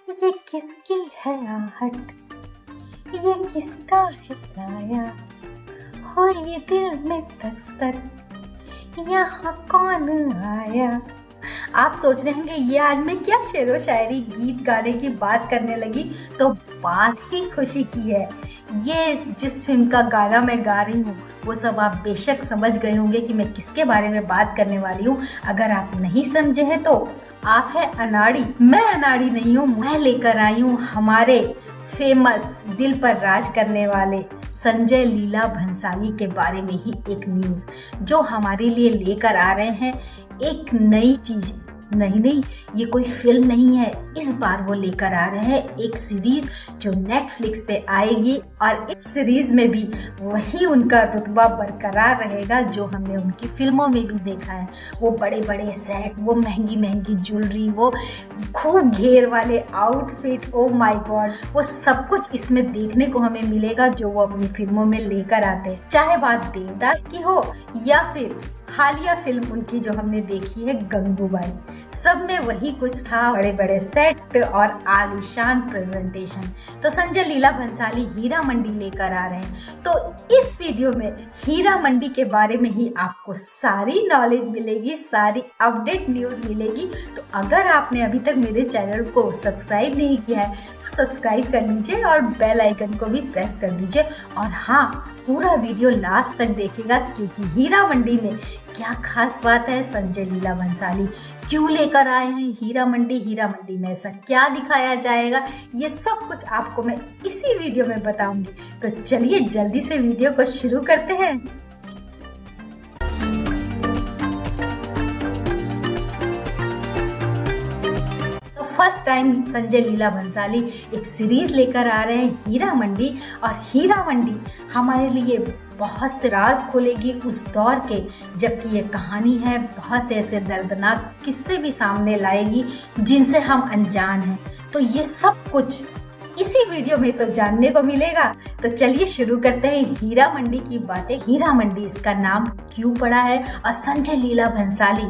ये किसकी है आहट, ये किसका है साया, हो ये दिल में सक सक यहाँ कौन आया। आप सोच रहे होंगे ये आज मैं क्या शेरो शायरी गीत गाने की बात करने लगी, तो बात ही खुशी की है। ये जिस फिल्म का गाना मैं गा रही हूँ वो सब आप बेशक समझ गए होंगे कि मैं किसके बारे में बात करने वाली हूँ। अगर आप नहीं समझे हैं तो आप है अनाड़ी। मैं अनाड़ी नहीं हूँ, मैं लेकर आई हूँ हमारे फेमस दिल पर राज करने वाले संजय लीला भंसाली के बारे में ही एक न्यूज़, जो हमारे लिए लेकर आ रहे हैं एक नई चीज। नहीं, ये कोई फिल्म नहीं है, इस बार वो लेकर आ रहे हैं एक सीरीज जो नेटफ्लिक्स पे आएगी, और इस सीरीज में भी वही उनका रुतबा बरकरार रहेगा जो हमने उनकी फिल्मों में भी देखा है। वो बड़े बड़े सेट, वो महंगी महंगी ज्वेलरी, वो खूब घेर वाले आउटफिट, ओ माय गॉड, वो सब कुछ इसमें देखने को हमें मिलेगा जो वो अपनी फिल्मों में लेकर आते हैं। चाहे बात देवदास की हो या फिर हालिया फिल्म उनकी जो हमने देखी है गंगूबाई, सब में वही कुछ था, बड़े बड़े सेट और आलीशान प्रेजेंटेशन। तो संजय लीला भंसाली हीरा मंडी लेकर आ रहे हैं, तो इस वीडियो में हीरा मंडी के बारे में ही आपको सारी नॉलेज मिलेगी, सारी अपडेट न्यूज़ मिलेगी। तो अगर आपने अभी तक मेरे चैनल को सब्सक्राइब नहीं किया है तो सब्सक्राइब कर लीजिए और बेल आइकन को भी प्रेस कर दीजिए। और हाँ, पूरा वीडियो लास्ट तक देखिएगा, क्योंकि हीरा मंडी में क्या खास बात है, संजय लीला भंसाली क्यों लेकर आए हैं हीरा मंडी में ऐसा क्या दिखाया जाएगा, ये सब कुछ आपको मैं इसी वीडियो में बताऊंगी। तो चलिए जल्दी से वीडियो को शुरू करते हैं। तो फर्स्ट टाइम संजय लीला भंसाली एक सीरीज लेकर आ रहे हैं हीरा मंडी, और हीरा मंडी हमारे लिए बहुत से राज खोलेगी उस दौर के, जबकि ये कहानी है बहुत से ऐसे दर्दनाक किस्से भी सामने लाएगी जिनसे हम अनजान हैं। तो ये सब कुछ इसी वीडियो में तो जानने को मिलेगा। तो चलिए शुरू करते हैं हीरा मंडी की बातें। हीरा मंडी इसका नाम क्यों पड़ा है और संजय लीला भंसाली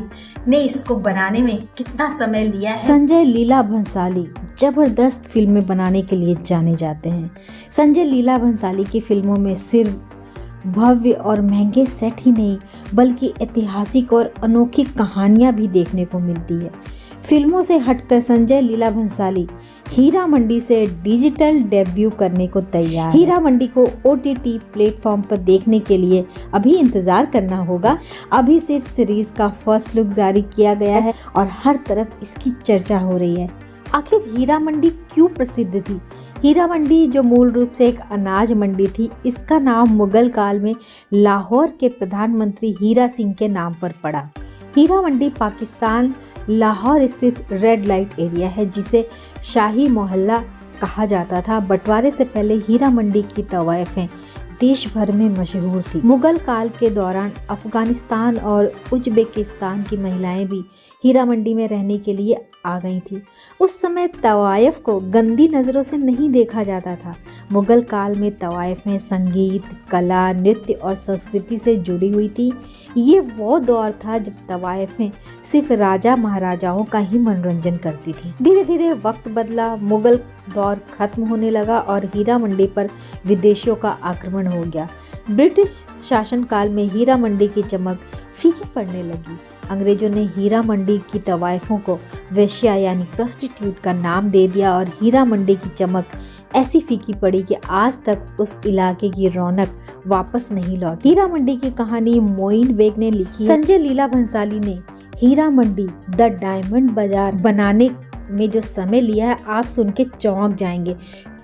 ने इसको बनाने में कितना समय लिया है। संजय लीला भंसाली जबरदस्त फिल्में बनाने के लिए जाने जाते हैं। संजय लीला भंसाली की फिल्मों में सिर्फ भव्य और महंगे सेट ही नहीं, बल्कि ऐतिहासिक और अनोखी कहानियां भी देखने को मिलती है। फिल्मों से हटकर संजय लीला भंसाली हीरा मंडी से डिजिटल डेब्यू करने को तैयार है। हीरा मंडी को OTT प्लेटफॉर्म पर देखने के लिए अभी इंतजार करना होगा। अभी सिर्फ सीरीज का फर्स्ट लुक जारी किया गया है और हर तरफ इसकी चर्चा हो रही है। आखिर हीरा मंडी क्यों प्रसिद्ध थी? हीरा मंडी जो मूल रूप से एक अनाज मंडी थी, इसका नाम मुगल काल में लाहौर के प्रधानमंत्री हीरा सिंह के नाम पर पड़ा। हीरा मंडी पाकिस्तान लाहौर स्थित रेड लाइट एरिया है, जिसे शाही मोहल्ला कहा जाता था। बंटवारे से पहले हीरा मंडी की तवायफें देश भर में मशहूर थी। मुगल काल के दौरान अफगानिस्तान और उज्बेकिस्तान की महिलाएं भी हीरा मंडी में रहने के लिए आ गई थी। उस समय तवायफ को गंदी नज़रों से नहीं देखा जाता था। मुगल काल में तवायफ में संगीत, कला, नृत्य और संस्कृति से जुड़ी हुई थी। ये वो दौर था जब तवायफें सिर्फ राजा महाराजाओं का ही मनोरंजन करती थी। धीरे धीरे वक्त बदला, मुगल दौर खत्म होने लगा और हीरा मंडी पर विदेशियों का आक्रमण हो गया। ब्रिटिश शासनकाल में हीरा मंडी की चमक फीकी पड़ने लगी। अंग्रेजों ने हीरा मंडी की तवायफों को वेश्या यानी प्रोस्टिट्यूट का नाम दे दिया और हीरा मंडी की चमक ऐसी फीकी पड़ी कि आज तक उस इलाके की रौनक वापस नहीं लौटी। हीरा मंडी की कहानी मोइन बेग ने लिखी है। संजय लीला भंसाली ने हीरा मंडी द डायमंड बाजार बनाने में जो समय लिया है, आप सुन के चौंक जाएंगे।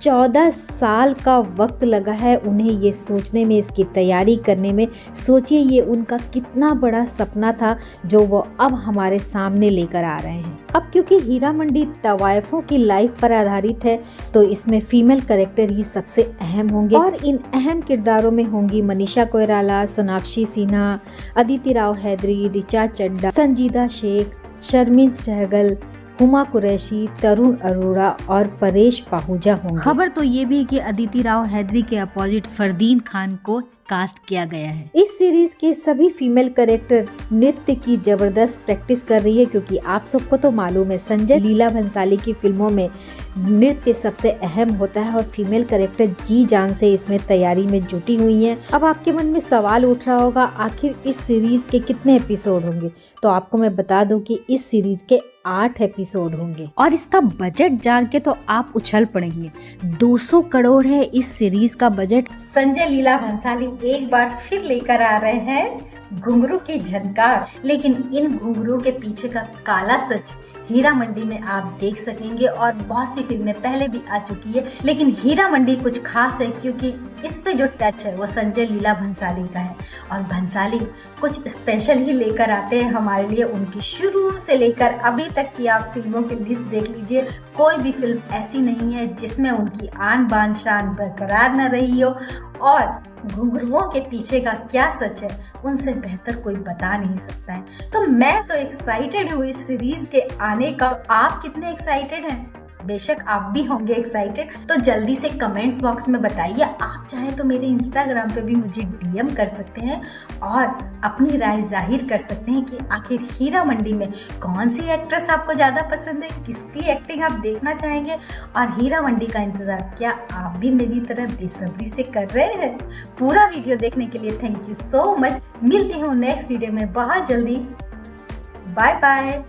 14 साल का वक्त लगा है उन्हें ये सोचने में, इसकी तैयारी करने में। सोचिए ये उनका कितना बड़ा सपना था जो वो अब हमारे सामने लेकर आ रहे हैं। अब क्योंकि हीरा मंडी तवायफों की लाइफ पर आधारित है, तो इसमें फीमेल कैरेक्टर ही सबसे अहम होंगे, और इन अहम किरदारों में होंगी मनीषा कोइराला, सोनाक्षी सिन्हा, अदिति राव हैदरी, ऋचा चड्ढा, संजीदा शेख, शर्मिन सहगल, हुमा कुरैशी, तरुण अरोड़ा और परेश पाहूजा होंगे। खबर तो ये भी कि अदिति राव हैदरी के अपोजिट फरदीन खान को कास्ट किया गया है। इस सीरीज के सभी फीमेल कैरेक्टर नृत्य की जबरदस्त प्रैक्टिस कर रही है, क्योंकि आप सबको तो मालूम है संजय लीला भंसाली की फिल्मों में नृत्य सबसे अहम होता है और फीमेल कैरेक्टर जी जान से इसमें तैयारी में जुटी हुई हैं। अब आपके मन में सवाल उठ रहा होगा आखिर इस सीरीज के कितने एपिसोड होंगे, तो आपको मैं बता दूं कि इस सीरीज के 8 एपिसोड होंगे और इसका बजट जान के तो आप उछल पड़ेंगे। 200 करोड़ है इस सीरीज का बजट। संजय लीला भंसाली एक बार फिर लेकर आ रहे हैं घुंघरू की झनकार, लेकिन इन घुंघरू के पीछे का काला सच हीरा मंडी में आप देख सकेंगे। और बहुत सी फिल्में पहले भी आ चुकी है, लेकिन हीरा मंडी कुछ खास है क्योंकि इस पे जो टच है वो संजय लीला भंसाली का है। और भंसाली कुछ स्पेशल ही लेकर आते हैं हमारे लिए। उनकी शुरू से लेकर अभी तक की आप फिल्मों की लिस्ट देख लीजिए, कोई भी फिल्म ऐसी नहीं है जिसमें उनकी आन बान शान बरकरार न रही हो। और घुंघरुओं के पीछे का क्या सच है उनसे बेहतर कोई बता नहीं सकता है। तो मैं तो एक्साइटेड हूँ इस सीरीज के आने का। आप कितने एक्साइटेड हैं? बेशक आप भी होंगे एक्साइटेड, तो जल्दी से कमेंट्स बॉक्स में बताइए। आप चाहे तो मेरे इंस्टाग्राम पे भी मुझे डीएम कर सकते हैं और अपनी राय जाहिर कर सकते हैं कि आखिर हीरा मंडी में कौन सी एक्ट्रेस आपको ज़्यादा पसंद है, किसकी एक्टिंग आप देखना चाहेंगे और हीरा मंडी का इंतज़ार क्या आप भी मेरी तरह बेसब्री से कर रहे हैं? पूरा वीडियो देखने के लिए थैंक यू सो मच। मिलती हूँ नेक्स्ट वीडियो में बहुत जल्दी। Bye bye.